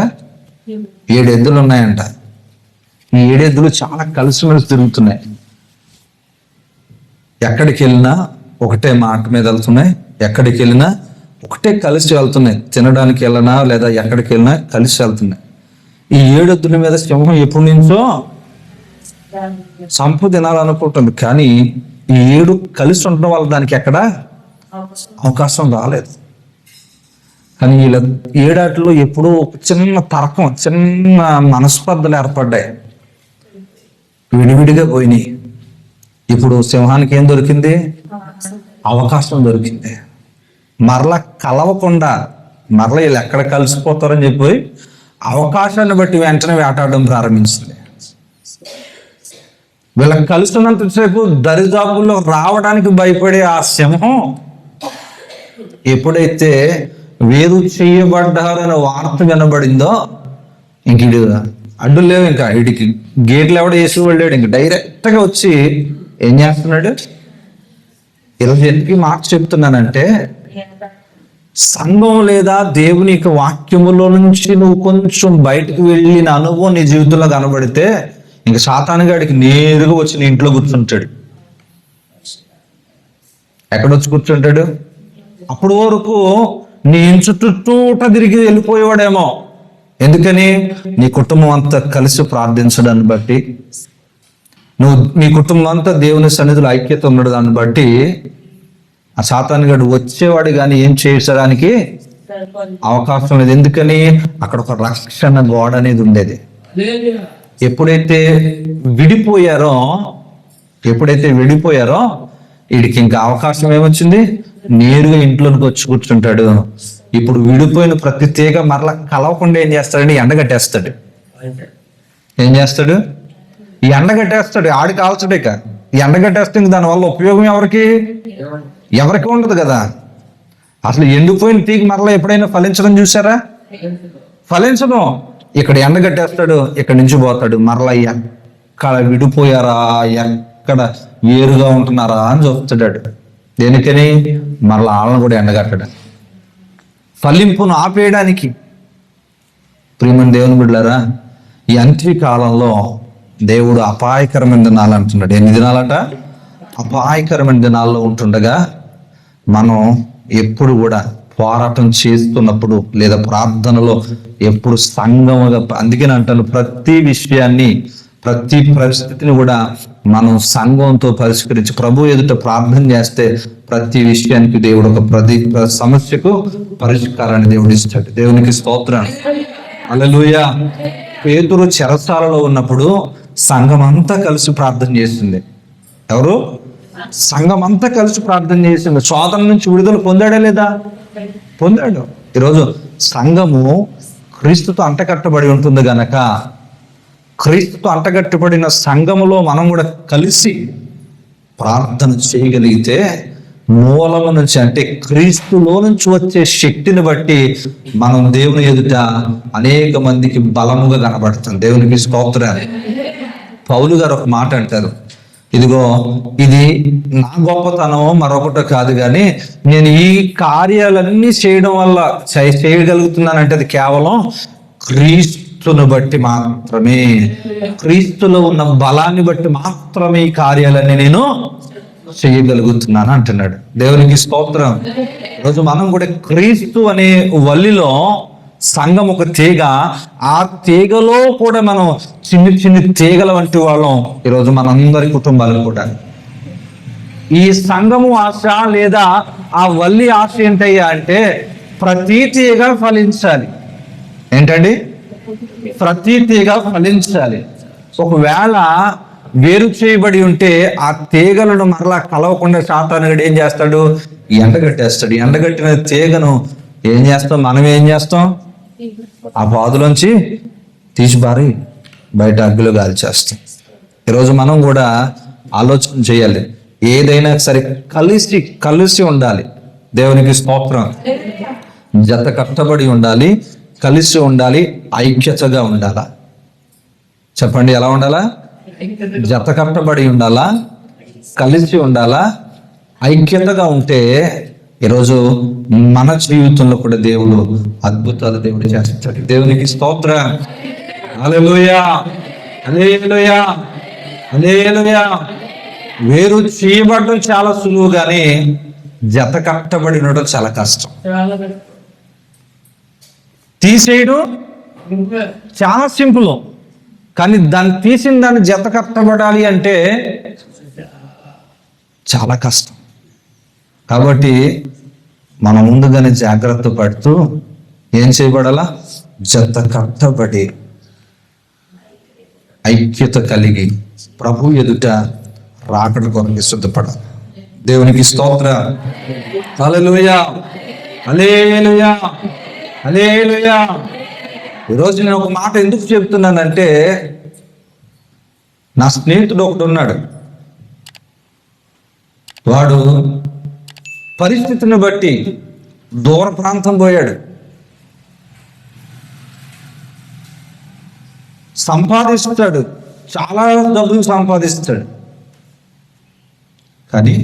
7 ఎద్దులు ఉన్నాయంట. ఈ 7 ఎద్దులు చాలా కలిసిమెలిసి తిరుగుతున్నాయి. ఎక్కడికి వెళ్ళినా ఒకటే మాట మీద వెళ్తున్నాయి, ఎక్కడికి వెళ్ళినా ఒకటే కలిసి వెళ్తున్నాయి. తినడానికి వెళ్ళినా లేదా ఎక్కడికి వెళ్ళినా కలిసి వెళ్తున్నాయి. ఈ 7 ఎద్దుల మీద సింహం ఎప్పటి నుంచో సంపు తినాలనుకుంటుంది, కానీ ఈ 7 కలిసి ఉండడం వల్ల దానికి ఎక్కడ అవకాశం రాలేదు. కానీ వీళ్ళ ఏడాటిలో ఎప్పుడో ఒక చిన్న తర్కం, చిన్న మనస్పర్ధలు ఏర్పడ్డాయి, విడివిడిగా పోయినాయి. ఇప్పుడు సింహానికి ఏం దొరికింది? అవకాశం దొరికింది. మరలా కలవకుండా మరలా వీళ్ళు ఎక్కడ కలిసిపోతారని చెప్పి అవకాశాన్ని బట్టి వెంటనే వేటాడడం ప్రారంభించింది. వీళ్ళకి కలుస్తున్నంతసేపు దరిదాపుల్లో రావడానికి భయపడే ఆ సింహం ఎప్పుడైతే వేరు చేయబడ్డారనే వార్త వినబడిందో ఇంక అడ్డు లేవు, ఇంకా వీడికి గేట్లు ఎవడ వేసి వెళ్ళాడు. ఇంక డైరెక్ట్గా వచ్చి ఏం చేస్తున్నాడు? ఈరోజు ఎందుకు మాట చెప్తున్నానంటే, సంఘం లేదా దేవుని యొక్క వాక్యములో నుంచి నువ్వు కొంచెం బయటకు వెళ్ళిన అనుభవం నీ జీవితంలో కనబడితే ఇంక సాతానుగాడికి నేరుగా వచ్చి నీ ఇంట్లో కూర్చుంటాడు. ఎక్కడొచ్చి కూర్చుంటాడు? అప్పటి వరకు నీ చుట్టూట తిరిగి వెళ్ళిపోయేవాడేమో. ఎందుకని? నీ కుటుంబం అంతా కలిసి ప్రార్థించడాన్ని బట్టి, నువ్వు నీ కుటుంబం అంతా దేవుని సన్నిధిలో ఐక్యత ఉండడు దాన్ని బట్టి ఆ సాతానుగాడు వచ్చేవాడు కానీ ఏం చేసడానికి అవకాశం లేదు. ఎందుకని? అక్కడ ఒక రక్షణ గోడ అనేది ఉండేది. ఎప్పుడైతే విడిపోయారో వీడికి ఇంకా అవకాశం ఏమొచ్చింది? నేరుగా ఇంట్లోకి వచ్చి కూర్చుంటాడు. ఇప్పుడు విడిపోయిన ప్రతి తీగ మరలా కలవకుండా ఏం చేస్తాడంటే ఎండగట్టేస్తాడు. ఏం చేస్తాడు? ఈ ఎండగట్టేస్తాడు. ఆడికి కాల్చడే ఇక ఈ ఎండగట్టేస్తే ఇంక దానివల్ల ఉపయోగం ఎవరికి ఉండదు కదా. అసలు ఎండిపోయిన తీగ మరలా ఎప్పుడైనా ఫలించడం చూసారా? ఫలించడం. ఇక్కడ ఎండగట్టేస్తాడు, ఇక్కడి నుంచి పోతాడు. మరలా ఎక్కడ విడిపోయారా, ఎక్కడ వేరుగా ఉంటున్నారా అని చూస్తాడు. దేనికని? మరలా వాళ్ళని కూడా ఎండగట్టడం, ఫలింపును ఆపేయడానికి. ప్రియమైన దేవుని బిడ్డలారా, ఈ అంత్య కాలంలో దేవుడు అపాయకరమైన దినాలు అంటున్నాడు. ఎన్ని దినాలంట? అపాయకరమైన దినాల్లో ఉంటుండగా మనం ఎప్పుడు కూడా పోరాటం చేస్తున్నప్పుడు లేదా ప్రార్థనలో ఎప్పుడు సంఘముగా, అందుకని అంటాను ప్రతి విషయాన్ని, ప్రతి పరిస్థితిని కూడా మనం సంఘంతో పరిష్కరించి ప్రభు ఎదుట ప్రార్థన చేస్తే ప్రతి విషయానికి దేవుడు ఒక సమస్యకు పరిష్కారాన్ని దేవుడు ఇస్తాడు. దేవునికి స్తోత్రం. హల్లెలూయా. పేతురు చెరసాలలో ఉన్నప్పుడు సంఘం అంతా కలిసి ప్రార్థన చేసింది. ఎవరు? సంఘం అంతా కలిసి ప్రార్థన చేసింది. శోధన నుంచి విడుదల పొందాడా లేదా? పొందాడు. ఈరోజు సంఘము క్రీస్తుతో అంటకట్టబడి ఉంటుంది గనక, క్రీస్తుతో అంటగట్టబడిన సంఘములో మనం కూడా కలిసి ప్రార్థన చేయగలిగితే మూలము నుంచి, అంటే క్రీస్తులో నుంచి వచ్చే శక్తిని బట్టి మనం దేవుని ఎదుట అనేక మందికి బలముగా కనబడుతుంది. దేవునికి స్తోత్రాలు. పౌలు గారు ఒక మాట అంటారు, ఇదిగో ఇది నా గొప్పతనం మరొకటి కాదు, కానీ నేను ఈ కార్యాలన్నీ చేయడం వల్ల చేయగలుగుతున్నానంటే అది కేవలం క్రీస్తుని బట్టి మాత్రమే, క్రీస్తులో ఉన్న బలాన్ని బట్టి మాత్రమే ఈ కార్యాలన్నీ నేను చేయగలుగుతున్నాను అంటున్నాడు. దేవునికి స్తోత్రం. ఈరోజు మనం కూడా క్రీస్తు అనే వల్లిలో సంఘం ఒక తీగ, ఆ తీగలో కూడా మనం చిన్ని చిన్ని తీగల వంటి వాళ్ళం. ఈరోజు మనందరి కుటుంబాలు కూడా ఈ సంఘము ఆశ లేదా ఆ వల్లి ఆశ ఏంటయ్యా అంటే ప్రతి తీగ ఫలించాలి. ఏంటండి? ప్రతి తీగ ఫలించాలి. ఒకవేళ వేరు చేయబడి ఉంటే ఆ తీగలను మరలా కలవకుండా సాతానుడు ఏం చేస్తాడు? ఎండగట్టేస్తాడు. ఎండగట్టిన తీగను ఏం చేస్తాం? మనం ఏం చేస్తాం? ఆ పాదులోంచి తీసి పారి బయట అగ్గిలో కాల్చేస్తాం. ఈరోజు మనం కూడా ఆలోచన చేయాలి. ఏదైనా సరే కలిసి ఉండాలి. దేవునికి స్తోత్రం. జత కట్టబడి ఉండాలి, కలిసి ఉండాలి, ఐక్యతగా ఉండాలా? చెప్పండి, ఎలా ఉండాలా? జత కట్టబడి ఉండాలా, కలిసి ఉండాలా, ఐక్యతగా ఉంటే ఈరోజు మన జీవితంలో కూడా దేవుడు అద్భుతాలు దేవుడు చేస్తాడు. దేవునికి స్తోత్రం. హల్లెలూయా, హల్లెలూయా, హల్లెలూయా. వేరు చేయబడడం చాలా సులువు, కానీ జత కట్టబడి ఉండడం చాలా కష్టం. తీసేయడం చాలా సింపుల్, కానీ దాన్ని తీసిన దాన్ని జత కట్టబడాలి అంటే చాలా కష్టం. కాబట్టి మనం ముందుగానే జాగ్రత్త పడుతూ ఏం చేయబడాలా? జత కట్టబడి ఐక్యత కలిగి ప్రభు ఎదుట రాకడ కొరకు సిద్ధపడాలి. దేవునికి స్తోత్ర. హల్లెలూయా, హల్లెలూయా, హల్లెలూయా. ఈరోజు నేను ఒక మాట ఎందుకు చెప్తున్నానంటే, నా స్నేహితుడు ఒకడు ఉన్నాడు. వాడు పరిస్థితిని బట్టి దూర ప్రాంతం పోయాడు. సంపాదిస్తాడు, చాలా డబ్బులు సంపాదిస్తాడు. కానీ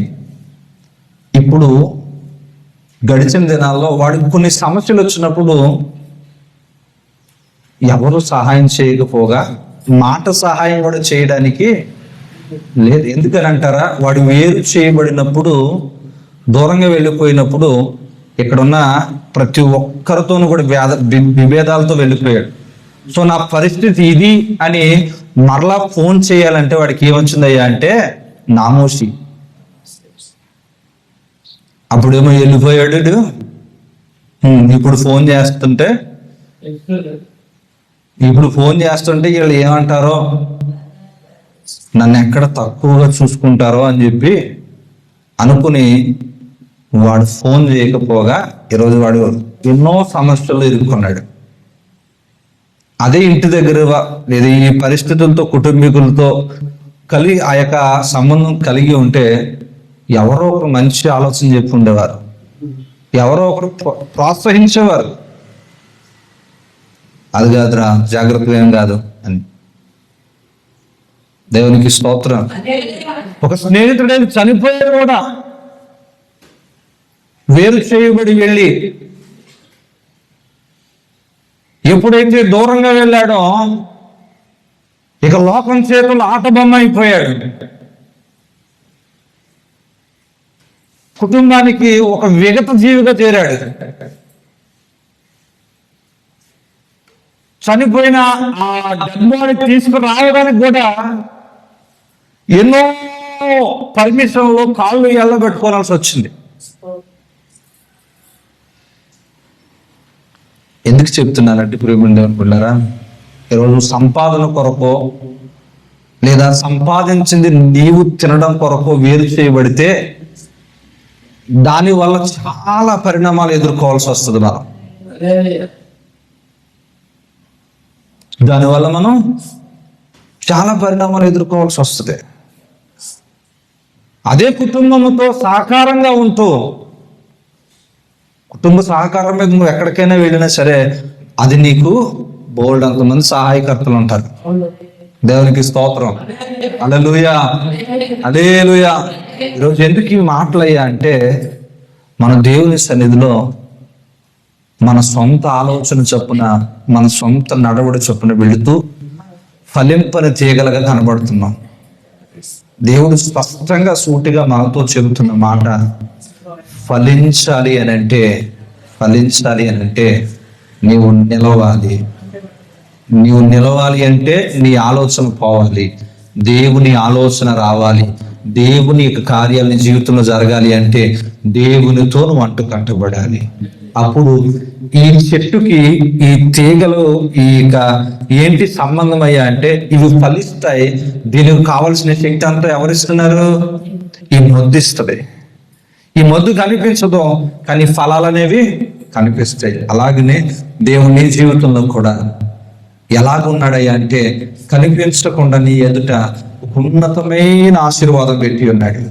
ఇప్పుడు గడిచిన దినాల్లో వాడికి కొన్ని సమస్యలు వచ్చినప్పుడు ఎవరు సహాయం చేయకపోగా మాట సహాయం కూడా చేయడానికి లేదు. ఎందుకని అంటారా? వాడు వేరు చేయబడినప్పుడు, దూరంగా వెళ్ళిపోయినప్పుడు ఇక్కడున్న ప్రతి ఒక్కరితోనూ కూడా విభేదాలతో వెళ్ళిపోయాడు. సో నా పరిస్థితి ఇది అని మరలా ఫోన్ చేయాలంటే వాడికి ఏమొచ్చిందయ్యా అంటే నామోషి. అప్పుడేమో వెళ్ళిపోయాడు. ఇప్పుడు ఫోన్ చేస్తుంటే వీళ్ళు ఏమంటారో, నన్ను ఎక్కడ తక్కువగా చూసుకుంటారో అని చెప్పి అనుకుని వాడు ఫోన్ చేయకపోగా ఈరోజు వాడు ఎన్నో సమస్యలు ఎదుర్కొన్నాడు. అదే ఇంటి దగ్గర లేదా ఈ పరిస్థితులతో కుటుంబీకులతో కలిగి ఆ యొక్క సంబంధం కలిగి ఉంటే ఎవరో ఒకరు మంచి ఆలోచన చెప్పి ఉండేవారు, ఎవరో ఒకరు ప్రోత్సహించేవారు. అది కాదురా, జాగ్రత్తగా ఏం కాదు అని. దేవునికి స్తోత్రం. ఒక స్నేహితుడే చనిపోయాడు కూడా, వేరు చేయబడి వెళ్ళి ఎప్పుడైతే దూరంగా వెళ్ళాడో ఇక లోకం చేతులు ఆట బొమ్మ అయిపోయాడు. కుటుంబానికి ఒక విగత జీవిగా చేరాడు. చనిపోయిన ఆ డెడ్ తీసుకురావడానికి కూడా ఎన్నో పర్మిషన్లు కాళ్ళు ఎల్లబెట్టుకోవాల్సి వచ్చింది. ఎందుకు చెప్తున్నానంటే ప్రియమైన దేవుని బిడ్డలారా, ఈరోజు సంపాదన కొరకో లేదా సంపాదించింది నీవు తినడం కొరకో వేరు చేయబడితే దానివల్ల చాలా పరిణామాలు ఎదుర్కోవాల్సి వస్తుంది. దానివల్ల మనం చాలా పరిణామాలు ఎదుర్కోవాల్సి వస్తుంది. అదే కుటుంబంతో సహకారంగా ఉంటూ, కుటుంబ సహకారం మీద నువ్వు ఎక్కడికైనా వెళ్ళినా సరే అది నీకు బోల్డ్ అంతమంది సహాయకర్తలు ఉంటారు. దేవునికి స్తోత్రం. హల్లెలూయా, హల్లెలూయా. ఈరోజు ఎందుకు ఈ మాటలు అయ్యా అంటే, మన దేవుని సన్నిధిలో మన సొంత ఆలోచన చొప్పున, మన సొంత నడవడి చొప్పున వెళుతూ ఫలింపని తీగలుగా కనబడుతున్నాం. దేవుడు స్పష్టంగా సూటిగా మనతో చెబుతున్న మాట, ఫలించాలి అని అంటే నీవు నిలవాలి. నీవు నిలవాలి అంటే నీ ఆలోచన పోవాలి, దేవుని ఆలోచన రావాలి. దేవుని కార్యాలని జీవితంలో జరగాలి అంటే దేవునితో నువ్వు అంటు కట్టబడాలి. అప్పుడు ఈ చెట్టుకి ఈ తీగలు ఈ ఏంటి సంబంధం అయ్యా అంటే ఇవి ఫలిస్తాయి. దీనికి కావలసిన శక్తి అంతా ఎవరిస్తున్నారు? ఈ మొద్దు ఇస్తుంది. ఈ మొద్దు కనిపించదు కానీ ఫలాలు అనేవి కనిపిస్తాయి. అలాగనే దేవుని జీవితంలో కూడా ఎలాగున్నాడయ్యా అంటే కనిపించకుండా నీ ఎదుట ఉన్నతమైన ఆశీర్వాదం పెట్టి ఉన్నాడు.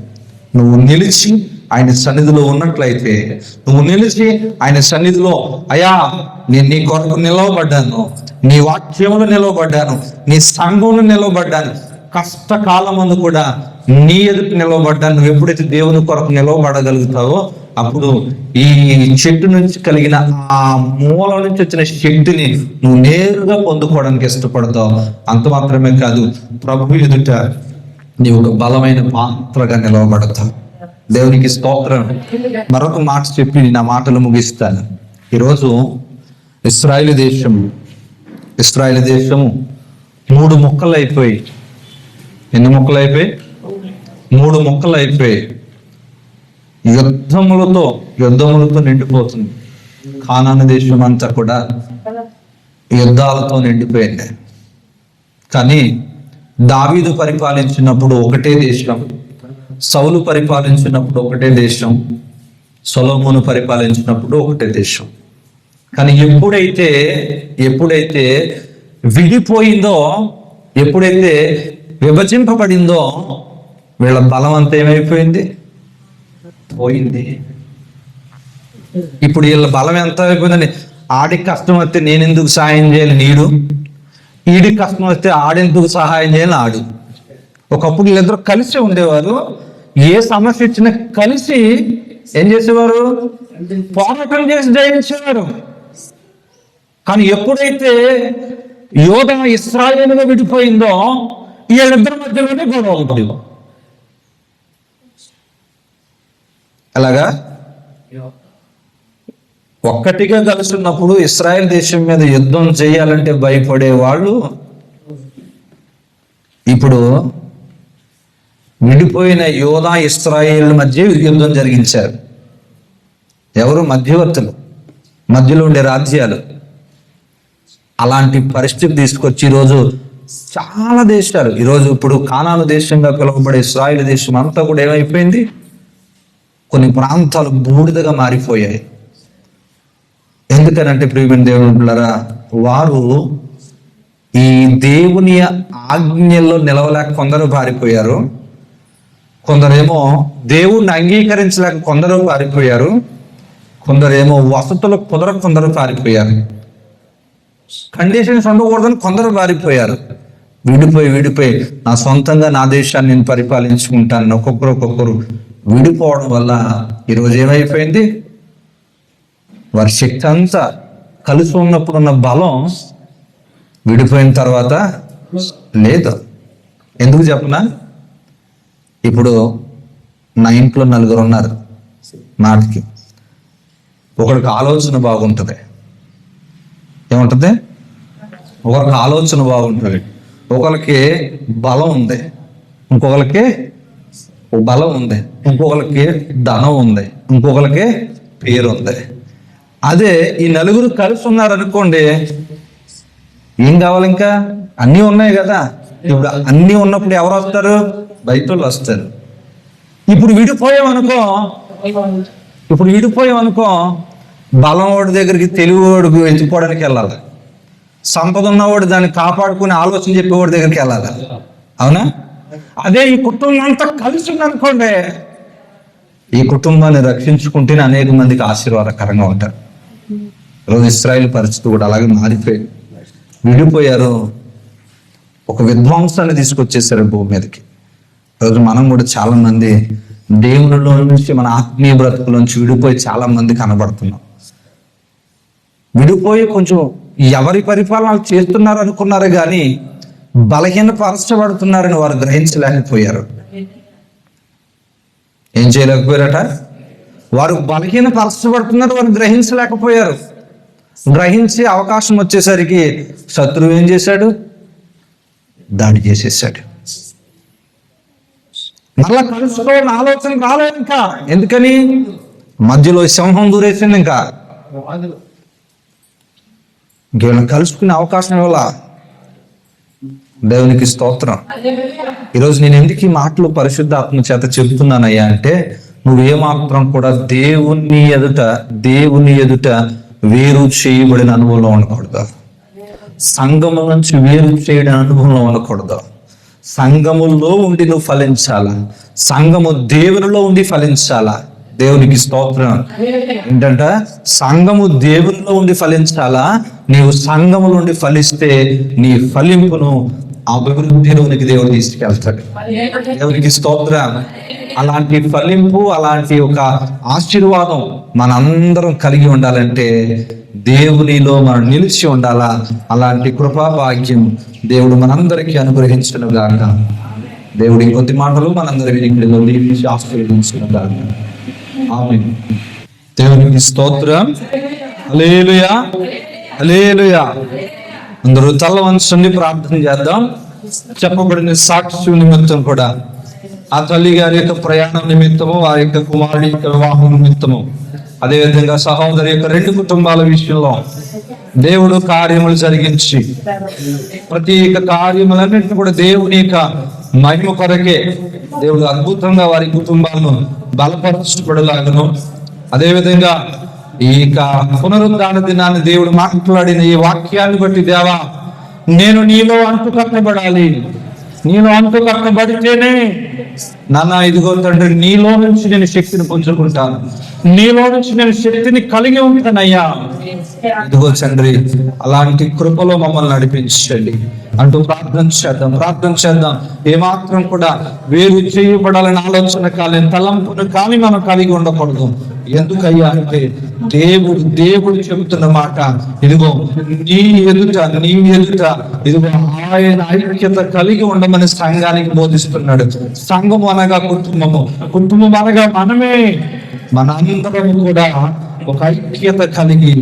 నువ్వు నిలిచి ఆయన సన్నిధిలో ఉన్నట్లయితే, నువ్వు నిలిచి ఆయన సన్నిధిలో, అయ్యా నేను నీ కొరకు నిలవబడ్డాను, నీ వాక్యములు నిలవబడ్డాను, నీ సంఘంలో నిలవబడ్డాను, కష్టకాలమందు కూడా నీ ఎదుటి నిలవబడ్డాను. నువ్వు ఎప్పుడైతే దేవుని కొరకు నిలవబడగలుగుతావో అప్పుడు ఈ చెట్టు నుంచి కలిగిన ఆ మూల నుంచి వచ్చిన శక్తిని నువ్వు నేరుగా పొందుకోవడానికి ఇష్టపడతావు. అంత మాత్రమే కాదు, ప్రభు ఎదుట నీవు ఒక బలమైన పాత్రగా నిలవబడతావు. దేవునికి స్తోత్రం. మరొక మాట చెప్పి నా మాటలు ముగిస్తాను. ఈరోజు ఇశ్రాయేలు దేశము 3 ముక్కలు అయిపోయి, ఎన్ని ముక్కలు అయిపోయి? 3 ముక్కలు అయిపోయి. యుద్ధములతో నిండిపోతుంది. కానాను దేశం అంతా కూడా యుద్ధాలతో నిండిపోయింది. కానీ దావీదు పరిపాలించినప్పుడు ఒకటే దేశం, సౌలు పరిపాలించినప్పుడు ఒకటే దేశం, సొలొమోను పరిపాలించినప్పుడు ఒకటే దేశం. కానీ ఎప్పుడైతే విడిపోయిందో, ఎప్పుడైతే విభజింపబడిందో, వీళ్ళ బలం అంతా ఏమైపోయింది? పోయింది. ఇప్పుడు వీళ్ళ బలం ఎంత అయిపోయిందండి? ఆడికి కష్టం వస్తే నేను ఎందుకు సహాయం చేయాలి నీడు, ఈడికి కష్టం వస్తే ఆడెందుకు సహాయం చేయాలి ఆడు. ఒకప్పుడు వీళ్ళిద్దరూ కలిసి ఉండేవారు. ఏ సమస్య ఇచ్చినా కలిసి ఏం చేసేవారు? పోరాటం చేసి జయించేవారు. కానీ ఎప్పుడైతే యోధా ఇశ్రాయేలుగా విడిపోయిందో, వీళ్ళిద్దరి మధ్యలోనే గొడవ ఉంటుంది. అలాగా ఒక్కటిగా కలిసి ఉన్నప్పుడు ఇశ్రాయేల్ దేశం మీద యుద్ధం చేయాలంటే భయపడే వాళ్ళు ఇప్పుడు విడిపోయిన యోధా ఇశ్రాయేల్ మధ్య యుద్ధం జరిగించారు. ఎవరు? మధ్యవర్తులు, మధ్యలో ఉండే రాజ్యాలు. అలాంటి పరిస్థితి తీసుకొచ్చి ఈరోజు చాలా దేశాలు, ఈరోజు ఇప్పుడు కానాను దేశంగా పిలువబడే ఇశ్రాయేల్ దేశం అంతా కూడా ఏమైపోయింది? కొన్ని ప్రాంతాలు బూడిదగా మారిపోయాయి. ఎందుకనంటే ప్రియమైన దేవుని బిడ్డలారా, వారు ఈ దేవుని ఆజ్ఞల్లో నిలవలేక కొందరు పారిపోయారు, కొందరేమో దేవుణ్ణి అంగీకరించలేక కొందరు పారిపోయారు, కొందరేమో వసతులు కొందరు పారిపోయారు, కండిషన్స్ ఉండకూడదని కొందరు పారిపోయారు. విడిపోయి నా సొంతంగా నా దేశాన్ని నేను పరిపాలించుకుంటాను ఒక్కొక్కరు విడిపోవడం వల్ల ఈరోజు ఏమైపోయింది? వారి శక్తి అంతా కలిసి ఉన్నప్పుడున్న బలం విడిపోయిన తర్వాత లేదు. ఎందుకు చెప్పనా? ఇప్పుడు నా ఇంట్లో 4 ఉన్నారు. నాటికి ఒకరికి ఆలోచన బాగుంటుంది. ఏముంటుంది? ఒకరికి ఆలోచన బాగుంటుంది, ఒకరికి బలం ఉంది, ఇంకొకరికి బలం ఉంది, ఇంకొకరికి ధనం ఉంది, ఇంకొకరికి పేరు ఉంది. అదే ఈ 4 కలిసి ఉన్నారనుకోండి, ఏం కావాలి? ఇంకా అన్నీ ఉన్నాయి కదా. ఇప్పుడు అన్నీ ఉన్నప్పుడు ఎవరు వస్తారు? బయట వాళ్ళు వస్తారు. ఇప్పుడు విడిపోయామనుకో బలం వాడి దగ్గరికి తెలివివాడు ఎత్తుకోవడానికి వెళ్ళాలి, సంపద ఉన్నవాడు దాన్ని కాపాడుకుని ఆలోచన చెప్పేవాడి దగ్గరికి వెళ్ళాలి. అవునా? అదే ఈ కుటుంబం అంతా కలిసి ఉందనుకోండి, ఈ కుటుంబాన్ని రక్షించుకుంటేనే అనేక మందికి ఆశీర్వాదకరంగా ఉంటారు. రోజు ఇశ్రాయేల్ పరిస్థితి కూడా అలాగే మారిపోయింది. విడిపోయారు, ఒక విధ్వంసాన్ని తీసుకొచ్చేసారు భూమి మీదకి. రోజు మనం కూడా చాలా మంది దేవునిలో నుంచి, మన ఆత్మీయ బ్రతుకులోంచి విడిపోయి చాలా మంది కనబడుతున్నాం. విడిపోయి కొంచెం ఎవరి పరిపాలన చేస్తున్నారు అనుకున్నారు, కానీ బలహీనపరచబడుతున్నారని వారు గ్రహించలేకపోయారు. ఏం చేయలేకపోయారట? వారు బలహీనపరచబడుతున్నారు, వారు గ్రహించలేకపోయారు. గ్రహించి అవకాశం వచ్చేసరికి శత్రువు ఏం చేశాడు? దాడి చేసేసాడు. మళ్ళా కలుసుకోవాలని ఆలోచన రాలేదు ఇంకా. ఎందుకని? మధ్యలో సింహం దూరేసింది. ఇంకా ఇంకేమైనా కలుసుకునే అవకాశం ఇవ్వాల. దేవునికి స్తోత్రం. ఈరోజు నేను ఎందుకు ఈ మాటలు పరిశుద్ధాత్మ చేత చెబుతున్నానయ్యా అంటే, నువ్వేమాత్రం కూడా దేవుని ఎదుట వేరు చేయబడిన అనుభవంలో ఉండకూడదు. సంఘము నుంచి వేరు చేయడం అనుభవంలో ఉండకూడదు. సంఘములో ఉండి నువ్వు ఫలించాలా, సంఘము దేవునిలో ఉండి ఫలించాలా. దేవునికి స్తోత్రం. ఏంటంట? సంఘము దేవునిలో ఉండి ఫలించాలా. నీవు సంఘములో ఉండి ఫలిస్తే నీ ఫలింపును, అభివృద్ధిలోనికి దేవుడు తీసుకెళ్తాడు. దేవునికి స్తోత్రం. అలాంటి ఫలింపు, అలాంటి ఒక ఆశీర్వాదం మనందరం కలిగి ఉండాలంటే దేవునిలో మనం నిలిచి ఉండాలా. అలాంటి కృపా భాగ్యం దేవుడు మనందరికీ అనుగ్రహించను గాక. దేవుడి కొద్ది మాటలు మనందరి వినికిడిలో దీవించి ఆశీర్వదించును గాక. ఆమేన్. దేవునికి స్తోత్రం. హల్లెలూయా, హల్లెలూయా. అందరూ తల వంచండి, ప్రార్థన చేద్దాం. చెప్పబడిన సాక్షి నిమిత్తం కూడా ఆ తల్లి గారి యొక్క ప్రయాణం నిమిత్తము, వారి యొక్క కుమారుడి యొక్క వివాహం నిమిత్తము, అదేవిధంగా సహోదరి యొక్క 2 కుటుంబాల విషయంలో దేవుడు కార్యములు జరిగించి ప్రతి యొక్క కార్యములన్నింటినీ కూడా దేవుని యొక్క మహిమ కొరకే దేవుడు అద్భుతంగా వారి కుటుంబాలను బలపరచబడలాగను. అదేవిధంగా ఈ యొక్క పునరుద్ధాన దినాన్ని దేవుడు మాట్లాడిన ఈ వాక్యాన్ని బట్టి, దేవా నేను నీలో అంటుకట్టబడాలి, నీలో అంటుకట్టబడితేనే నాన్న ఇదిగో తండ్రి నీలో నుంచి నేను శక్తిని పుంజుకుంటాను, నీలో నుంచి నేను శక్తిని కలిగి ఉంటానయ్యా. ఇదిగో తండ్రి అలాంటి కృపలో మమ్మల్ని నడిపించండి అంటూ ప్రార్థన చేద్దాం. ఏమాత్రం కూడా వేరు చేయబడాలని ఆలోచన కానీ తలంపును కానీ మనం కలిగి ఉండకూడదు. ఎందుకయ్యా అంటే దేవుడు చెబుతున్న మాట, ఇదిగో నీ ఎదుట ఇదిగో ఆయన ఐక్యత కలిగి ఉండమని సంఘానికి బోధిస్తున్నాడు. సంఘం అనగా కుటుంబం అనగా మనమే, మనందరం కూడా ఒక ఐక్యత కలిగి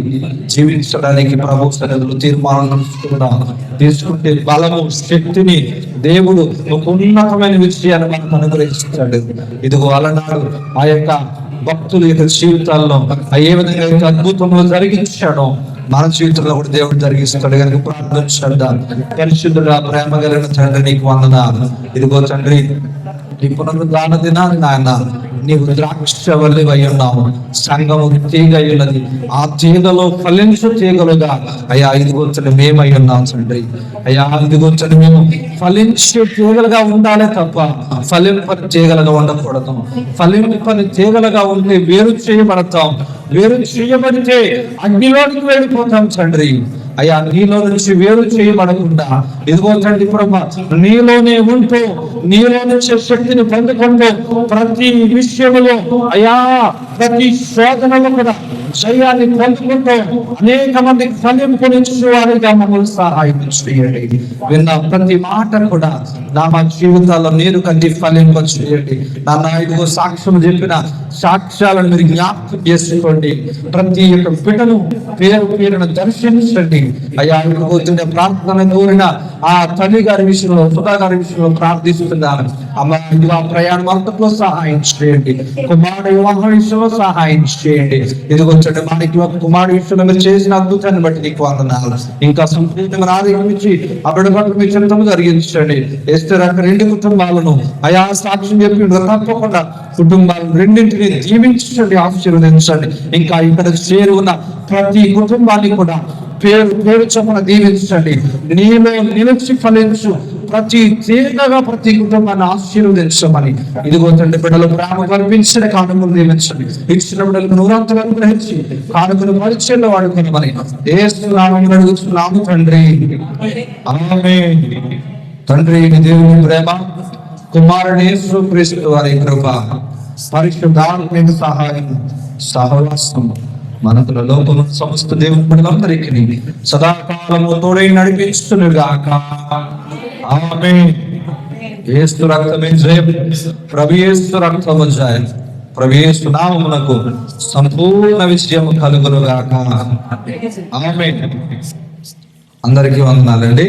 జీవించడానికి ప్రభు సన్నిధిలో తీర్మానం తీసుకుంటే బలము, శక్తిని దేవుడు ఒక ఉన్నతమైన విషయాన్ని మనకు అనుగ్రహిస్తాడు. ఇదిగో అలనాడు ఆ యొక్క భక్తుల యొక్క జీవితాల్లో ఏ విధంగా అద్భుతంలో జరిగించాడో మన జీవితంలో కూడా దేవుడు జరిగిస్తాడు. కనుక ప్రార్థన చేద్దాం. పరిశుద్ధుడా, ప్రేమ కలిగిన తండ్రి, నీకు వందనాలు. ఇదిగో తండ్రి ఈ పునరుద్ధాన దినాన్ని నాయన నీవు ద్రాక్షవల్లి అయి ఉన్నావు, సంఘము తీగ ఉన్నది, ఆ తీగలో ఫలించు తీగలుగా అయ్యా ఇదిగొచ్చని మేమై ఉన్నాం తండ్రి. అయ్యా ఇదిగొచ్చని మేము ఫలించే తీగలుగా ఉండాలి తప్ప ఫలింపని తీగలుగా ఉండకూడదు. ఫలింపని తీగలుగా ఉంటే వేరు చేయబడతాం, వేరు చేయబడితే అగ్నిలోకి వెళ్ళిపోతాం తండ్రి. అయ్యా నీలో నుంచి వేరు చేయబడకుండా ఇదిగో తండ్రి ప్రభా నీలోనే ఉంటూ నీలో నుంచి శక్తిని పొందుకుంటూ ప్రతి విషయంలో అయ్యా ప్రతి శోధనలో కూడా జయాన్ని పొందుకుంటూ అనేక మందికి ఫలింపునిచ్చేవారిగా మమ్మల్ని సహాయం చేయండి. విన్న ప్రతి మాట కూడా నా మా జీవితాల్లో నీరు కంటి ఫలింప చేయండి. నా నాయుడు సాక్ష్యం చెప్పిన సాక్ష్యాలను మీరు జ్ఞాపకం చేసుకోండి. ప్రతి ఒక్క బిడ్డను పేరును దర్శించండి. అయ్యా కూర్చుంటే ప్రార్థన కోరిన ఆ తల్లి గారి విషయంలో, సుధా గారి విషయంలో ప్రార్థిస్తున్నాను. అమ్మ ప్రయాణం అంతట్లో సహాయం చేయండి. కుమారుడు వివాహ విషయంలో సహాయం చేయండి. ఇదిగో మనకి ఒక కుమారుడు విషయంలో మీరు చేసిన అద్భుతాన్ని బట్టి నీకు వందనాలు. ఇంకా సంపూర్ణంగా ఆదరించి ఆ బిడ్డ పట్ల మీ చిత్తము జరిగించండి. ఎస్తేర్ అక్కడ 2 కుటుంబాలను అయా సాక్ష్యం చెప్పి తప్పకుండా కుటుంబాలను రెండింటిని దీవించండి, ఆశీర్వదించండి. ఇంకా ఇక్కడ చేరి ఉన్న ప్రతి కుటుంబాన్ని కూడా పేరు చొప్పున దీవించండి. నీలో నిలిచి ఫలించు ప్రతి తీవ్రంగా ప్రతి కుటుంబాన్ని ఆశీర్వదించమని ఇదిగో తండ్రి బిడ్డలు ప్రేమ కనిపించిన కానుకలు దీవించండి. ఇచ్చిన బిడ్డలకు నూరంతలు అనుగ్రహించి కానుకలు పరిచయంలో వాడుకుని ఏస్తున్నామని అడుగుతున్నాము తండ్రి. ఆమేన్. తండ్రి దేవుని ప్రేమ, కుమారుని యేసు క్రీస్తు వారి కృప, పరిశుద్ధాత్మ సహాయం, సహవాసం మనకుల లోపల సమస్త దేవుని బిడ్డలందరికీ సదాకాలము తోడై నడిపిస్తునుగాక. ఆమేన్. యేసు రక్తమే జయం, ప్రభు యేసు రక్తము జయం, ప్రభు యేసు నామమునకు సంపూర్ణ విజయం కలుగునుగాక. ఆమేన్. అందరికీ వందనాలండి.